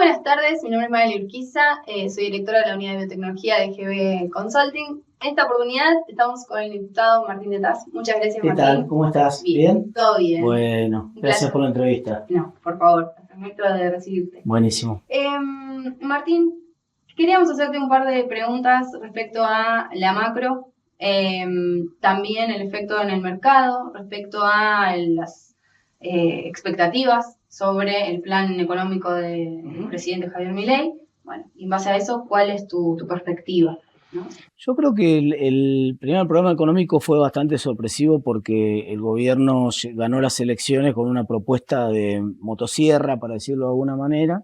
buenas tardes, mi nombre es Magali Urquiza, soy directora de la unidad de biotecnología de GB Consulting. En esta oportunidad estamos con el diputado Martín de Tas. Muchas gracias, ¿Qué Martín. tal? ¿Cómo estás? Bien, todo bien. Bueno, gracias por la entrevista. No, por favor, perfecto de recibirte. Buenísimo. Martín, queríamos hacerte un par de preguntas respecto a la macro, también el efecto en el mercado, respecto a las expectativas sobre el plan económico del presidente Javier Milei. Bueno, y en base a eso, ¿cuál es tu perspectiva? ¿No? Yo creo que el primer programa económico fue bastante sorpresivo porque el gobierno ganó las elecciones con una propuesta de motosierra, para decirlo de alguna manera.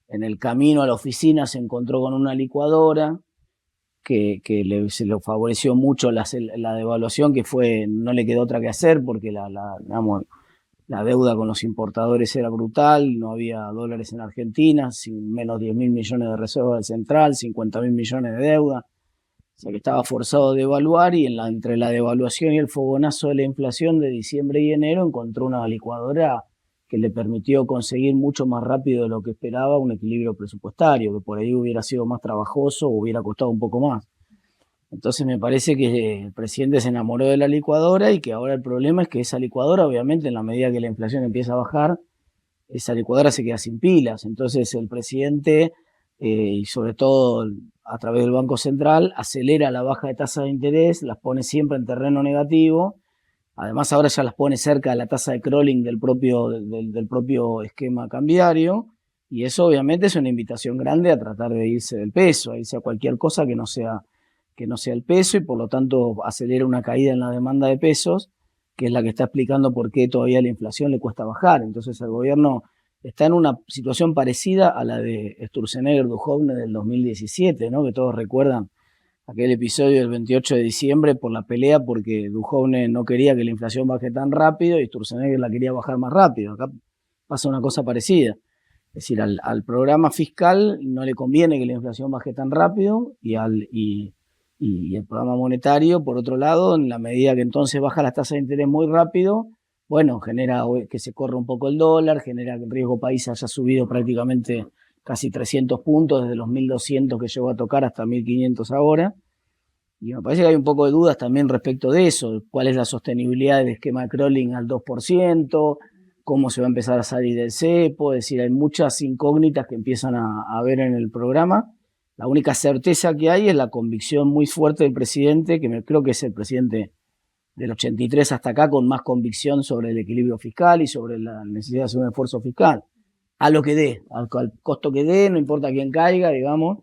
En el camino a la oficina se encontró con una licuadora que se le favoreció mucho la devaluación, que no le quedó otra que hacer porque la deuda con los importadores era brutal, no había dólares en Argentina, sin menos 10.000 millones de reservas del central, 50.000 millones de deuda. O sea que estaba forzado a devaluar y entre la devaluación y el fogonazo de la inflación de diciembre y enero encontró una licuadora que le permitió conseguir mucho más rápido de lo que esperaba un equilibrio presupuestario, que por ahí hubiera sido más trabajoso o hubiera costado un poco más. Entonces me parece que el presidente se enamoró de la licuadora y que ahora el problema es que esa licuadora, obviamente, en la medida que la inflación empieza a bajar, esa licuadora se queda sin pilas. Entonces el presidente, y sobre todo a través del Banco Central, acelera la baja de tasa de interés, las pone siempre en terreno negativo. Además ahora ya las pone cerca de la tasa de crawling del propio esquema cambiario. Y eso obviamente es una invitación grande a tratar de irse del peso, a irse a cualquier cosa que no sea el peso, y por lo tanto acelera una caída en la demanda de pesos, que es la que está explicando por qué todavía la inflación le cuesta bajar. Entonces el gobierno está en una situación parecida a la de Sturzenegger-Duhovne del 2017, ¿no? Que todos recuerdan aquel episodio del 28 de diciembre por la pelea, porque Duhovne no quería que la inflación baje tan rápido y Sturzenegger la quería bajar más rápido. Acá pasa una cosa parecida. Es decir, al programa fiscal no le conviene que la inflación baje tan rápido y el programa monetario, por otro lado, en la medida que entonces baja las tasas de interés muy rápido, bueno, genera que se corra un poco el dólar, genera que el riesgo país haya subido prácticamente casi 300 puntos desde los 1.200 que llegó a tocar hasta 1.500 ahora. Y me parece que hay un poco de dudas también respecto de eso, cuál es la sostenibilidad del esquema de crawling al 2%, cómo se va a empezar a salir del cepo. Es decir, hay muchas incógnitas que empiezan a ver en el programa. La única certeza que hay es la convicción muy fuerte del presidente, que creo que es el presidente del 83 hasta acá con más convicción sobre el equilibrio fiscal y sobre la necesidad de hacer un esfuerzo fiscal. A lo que dé, al costo que dé, no importa quién caiga, digamos.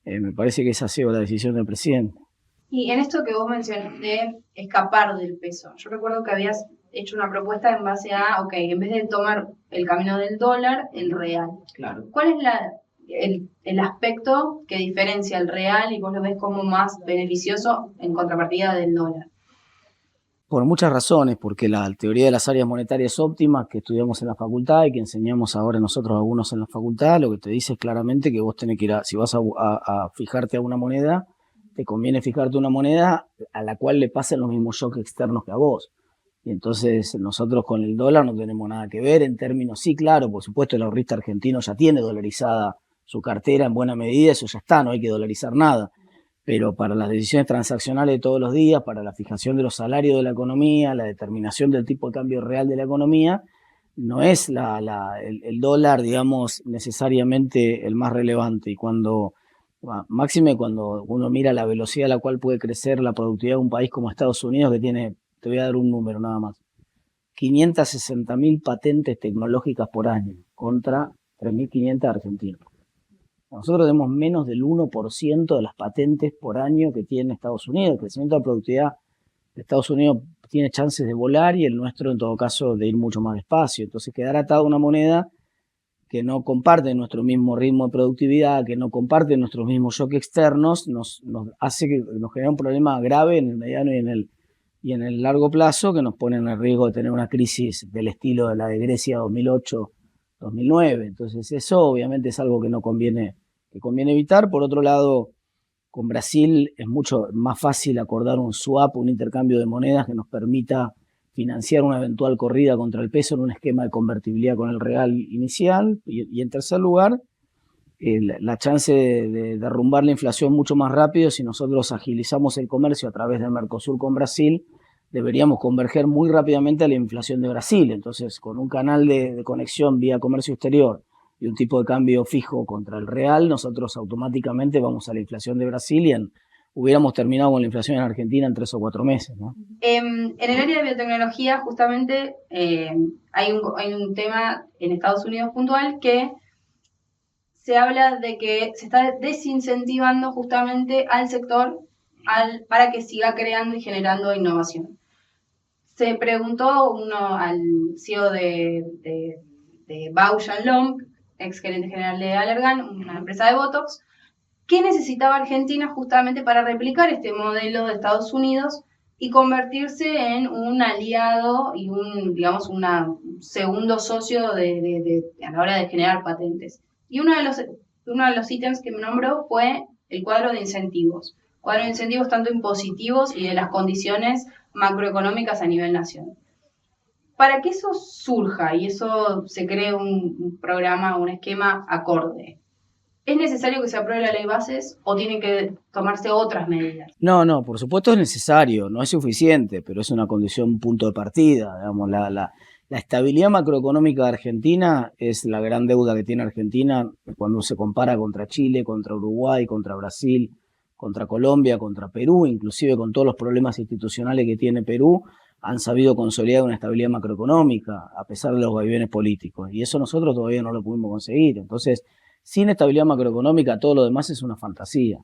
Me parece que esa ha sido la decisión del presidente. Y en esto que vos mencionaste de escapar del peso, yo recuerdo que habías hecho una propuesta en base a, en vez de tomar el camino del dólar, el real. Claro. ¿Cuál es el aspecto que diferencia el real y vos lo ves como más beneficioso en contrapartida del dólar? Por muchas razones, porque la teoría de las áreas monetarias óptimas que estudiamos en la facultad y que enseñamos ahora nosotros algunos en la facultad, lo que te dice es claramente que vos tenés que si vas a fijarte a una moneda, te conviene fijarte una moneda a la cual le pasen los mismos shocks externos que a vos. Y entonces nosotros con el dólar no tenemos nada que ver en términos, sí, claro, por supuesto el ahorrista argentino ya tiene dolarizada su cartera en buena medida, eso ya está, no hay que dolarizar nada. Pero para las decisiones transaccionales de todos los días, para la fijación de los salarios de la economía, la determinación del tipo de cambio real de la economía, no es el dólar, digamos, necesariamente el más relevante. Y máxime cuando uno mira la velocidad a la cual puede crecer la productividad de un país como Estados Unidos, que tiene, te voy a dar un número nada más, 560.000 patentes tecnológicas por año contra 3.500 argentinos. Nosotros tenemos menos del 1% de las patentes por año que tiene Estados Unidos. El crecimiento de la productividad de Estados Unidos tiene chances de volar y el nuestro, en todo caso, de ir mucho más despacio. Entonces, quedar atado a una moneda que no comparte nuestro mismo ritmo de productividad, que no comparte nuestros mismos shocks externos, nos hace que nos genera un problema grave en el mediano y en el largo plazo, que nos pone en el riesgo de tener una crisis del estilo de la de Grecia 2008-2009. Entonces eso obviamente es algo que conviene evitar. Por otro lado, con Brasil es mucho más fácil acordar un swap, un intercambio de monedas que nos permita financiar una eventual corrida contra el peso en un esquema de convertibilidad con el real inicial. Y en tercer lugar, la chance de derrumbar la inflación mucho más rápido si nosotros agilizamos el comercio a través del Mercosur con Brasil. Deberíamos converger muy rápidamente a la inflación de Brasil. Entonces, con un canal de conexión vía comercio exterior y un tipo de cambio fijo contra el real, nosotros automáticamente vamos a la inflación de Brasil y hubiéramos terminado con la inflación en Argentina en 3 o 4 meses, ¿no? En el área de biotecnología, justamente, hay un tema en Estados Unidos puntual que se habla de que se está desincentivando justamente al sector para que siga creando y generando innovación. Se preguntó al CEO de Bausch + Lomb, ex gerente general de Allergan, una empresa de Botox, qué necesitaba Argentina justamente para replicar este modelo de Estados Unidos y convertirse en un aliado y un segundo socio a la hora de generar patentes. Y uno de los ítems que me nombró fue el cuadro de incentivos. Cuadro de incentivos tanto impositivos y de las condiciones macroeconómicas a nivel nacional. Para que eso surja y eso se cree un programa, un esquema acorde, ¿es necesario que se apruebe la ley bases o tienen que tomarse otras medidas? No, por supuesto es necesario, no es suficiente, pero es una condición, punto de partida. Digamos, la estabilidad macroeconómica de Argentina es la gran deuda que tiene Argentina cuando se compara contra Chile, contra Uruguay, contra Brasil, contra Colombia, contra Perú, inclusive con todos los problemas institucionales que tiene Perú, han sabido consolidar una estabilidad macroeconómica a pesar de los vaivenes políticos. Y eso nosotros todavía no lo pudimos conseguir. Entonces, sin estabilidad macroeconómica, todo lo demás es una fantasía.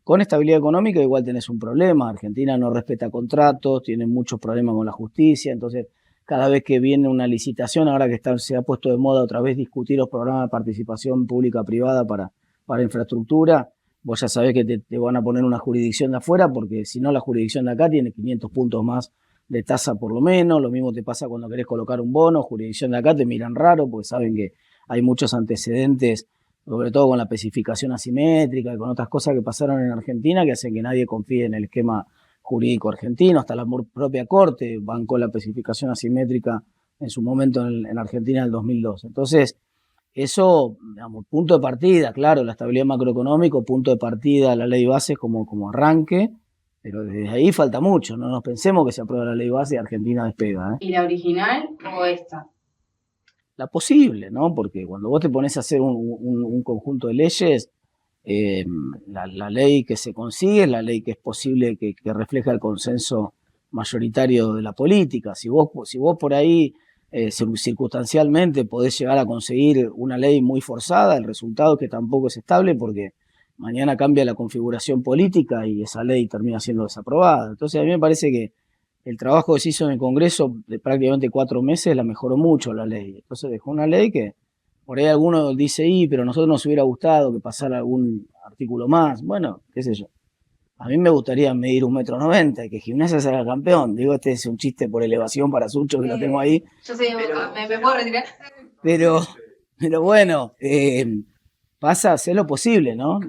Con estabilidad económica igual tenés un problema. Argentina no respeta contratos, tiene muchos problemas con la justicia. Entonces, cada vez que viene una licitación, ahora que se ha puesto de moda otra vez discutir los programas de participación pública-privada para infraestructura, vos ya sabés que te van a poner una jurisdicción de afuera, porque si no la jurisdicción de acá tiene 500 puntos más de tasa por lo menos. Lo mismo te pasa cuando querés colocar un bono, jurisdicción de acá te miran raro porque saben que hay muchos antecedentes, sobre todo con la especificación asimétrica y con otras cosas que pasaron en Argentina que hacen que nadie confíe en el esquema jurídico argentino. Hasta la propia Corte bancó la especificación asimétrica en su momento en Argentina en el 2002. Entonces, eso, digamos, punto de partida, claro, la estabilidad macroeconómica, punto de partida, la ley base como arranque, pero desde ahí falta mucho. No nos pensemos que se aprueba la ley base y Argentina despega. ¿Y la original o esta? La posible, ¿no? Porque cuando vos te pones a hacer un conjunto de leyes, la ley que se consigue es la ley que es posible que refleja el consenso mayoritario de la política. Si vos por ahí circunstancialmente podés llegar a conseguir una ley muy forzada, el resultado es que tampoco es estable porque mañana cambia la configuración política y esa ley termina siendo desaprobada. Entonces a mí me parece que el trabajo que se hizo en el Congreso de prácticamente 4 meses la mejoró mucho la ley. Entonces dejó una ley que por ahí alguno dice, pero a nosotros nos hubiera gustado que pasara algún artículo más. Bueno, qué sé yo. A mí me gustaría medir 1,90 m y que Gimnasia sea campeón. Digo, este es un chiste por elevación para Sucho que lo tengo ahí. Yo sé, me puedo retirar. Pero bueno, pasa a hacer lo posible, ¿no?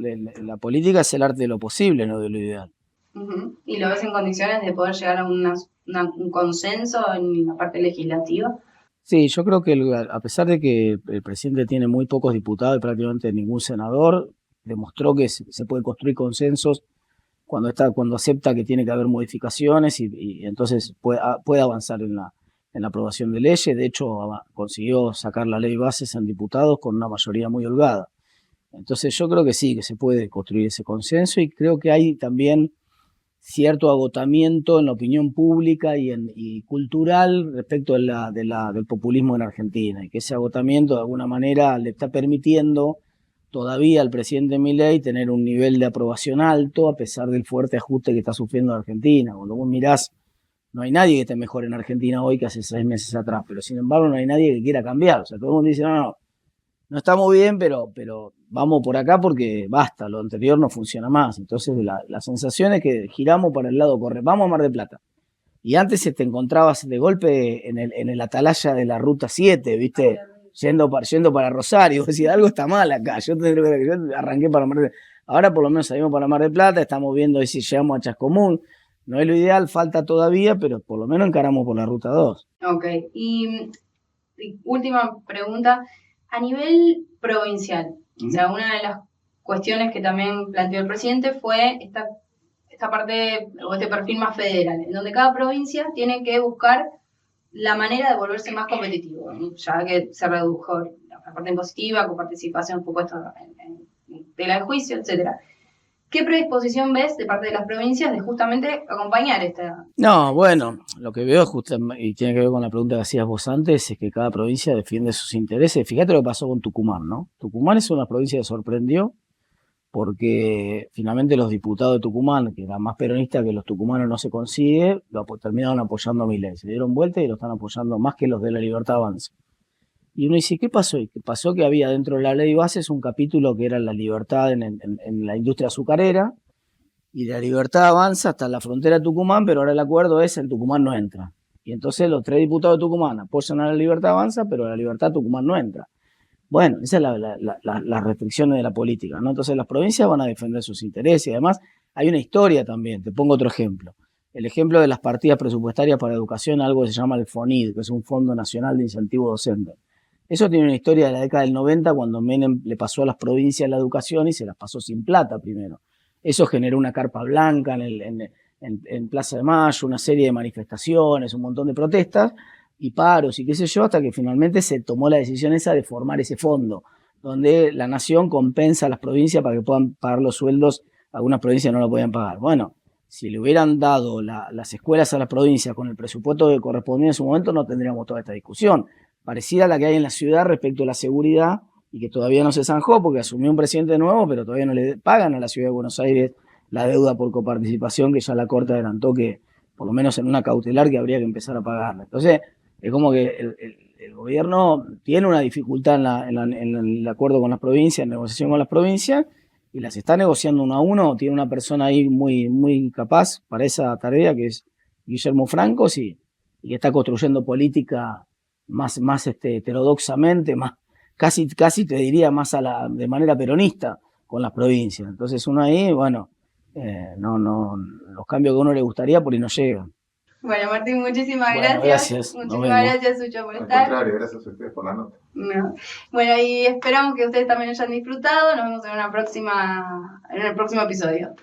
La política es el arte de lo posible, no de lo ideal. ¿Y lo ves en condiciones de poder llegar a un consenso en la parte legislativa? Sí, yo creo que a pesar de que el presidente tiene muy pocos diputados y prácticamente ningún senador, demostró que se puede construir consensos cuando acepta que tiene que haber modificaciones y entonces puede avanzar en la aprobación de leyes. De hecho, consiguió sacar la ley bases en diputados con una mayoría muy holgada. Entonces yo creo que sí, que se puede construir ese consenso y creo que hay también cierto agotamiento en la opinión pública y cultural respecto del populismo en Argentina, y que ese agotamiento de alguna manera le está permitiendo todavía al presidente Milei tener un nivel de aprobación alto a pesar del fuerte ajuste que está sufriendo Argentina. Cuando vos mirás, no hay nadie que esté mejor en Argentina hoy que hace 6 meses atrás, pero sin embargo no hay nadie que quiera cambiar. O sea, todo el mundo dice, no estamos bien, pero vamos por acá porque basta, lo anterior no funciona más. Entonces la sensación es que giramos para el lado correcto. Vamos a Mar del Plata. Y antes te encontrabas de golpe en el atalaya de la Ruta 7, ¿viste? Yendo para Rosario. Es decir, algo está mal acá. Yo arranqué para Mar del Plata. Ahora por lo menos salimos para Mar del Plata, estamos viendo si llegamos a Chascomún. No es lo ideal, falta todavía, pero por lo menos encaramos por la Ruta 2. Ok. Y última pregunta. A nivel provincial, O sea, una de las cuestiones que también planteó el presidente fue esta parte o este perfil más federal, en donde cada provincia tiene que buscar la manera de volverse más competitivo, ya que se redujo la parte impositiva, con participación, por supuesto, en tela de juicio, etcétera. ¿Qué predisposición ves de parte de las provincias de justamente acompañar esta? No, bueno, lo que veo justamente, y tiene que ver con la pregunta que hacías vos antes, es que cada provincia defiende sus intereses. Fíjate lo que pasó con Tucumán, ¿no? Tucumán es una provincia que sorprendió porque finalmente los diputados de Tucumán, que eran más peronistas que los tucumanos no se consigue, terminaron apoyando a Milei. Se dieron vuelta y lo están apoyando más que los de la Libertad Avanza. Y uno dice, ¿qué pasó? Y pasó que había dentro de la ley bases un capítulo que era la libertad en la industria azucarera, y la libertad avanza hasta la frontera de Tucumán, pero ahora el acuerdo es en Tucumán no entra. Y entonces los 3 diputados de Tucumán apoyan a la libertad avanza, pero la libertad Tucumán no entra. Bueno, esas son las restricciones de la política, ¿no? Entonces las provincias van a defender sus intereses y además hay una historia también. Te pongo otro ejemplo. El ejemplo de las partidas presupuestarias para educación, algo que se llama el FONID, que es un Fondo Nacional de Incentivo Docente. Eso tiene una historia de la década del 90, cuando Menem le pasó a las provincias la educación y se las pasó sin plata primero. Eso generó una carpa blanca en Plaza de Mayo, una serie de manifestaciones, un montón de protestas y paros y qué sé yo, hasta que finalmente se tomó la decisión esa de formar ese fondo, donde la nación compensa a las provincias para que puedan pagar los sueldos. Algunas provincias no lo podían pagar. Bueno, si le hubieran dado las escuelas a las provincias con el presupuesto que correspondía en su momento, no tendríamos toda esta discusión, parecida a la que hay en la ciudad respecto a la seguridad, y que todavía no se zanjó porque asumió un presidente nuevo, pero todavía no le pagan a la ciudad de Buenos Aires la deuda por coparticipación, que ya la Corte adelantó que, por lo menos en una cautelar, que habría que empezar a pagarla. Entonces, es como que el gobierno tiene una dificultad en el acuerdo con las provincias, en negociación con las provincias, y las está negociando uno a uno. Tiene una persona ahí muy, muy capaz para esa tarea, que es Guillermo Franco, y que está construyendo política más heterodoxamente, más, casi te diría más de manera peronista con las provincias. Entonces uno ahí, bueno, los cambios que a uno le gustaría por ahí no llegan. Bueno, Martín, muchísimas Bueno, gracias. Muchísimas gracias, Sucho, por estar. Al contrario, gracias a ustedes por la nota. No. Bueno, y esperamos que ustedes también hayan disfrutado. Nos vemos en el próximo episodio.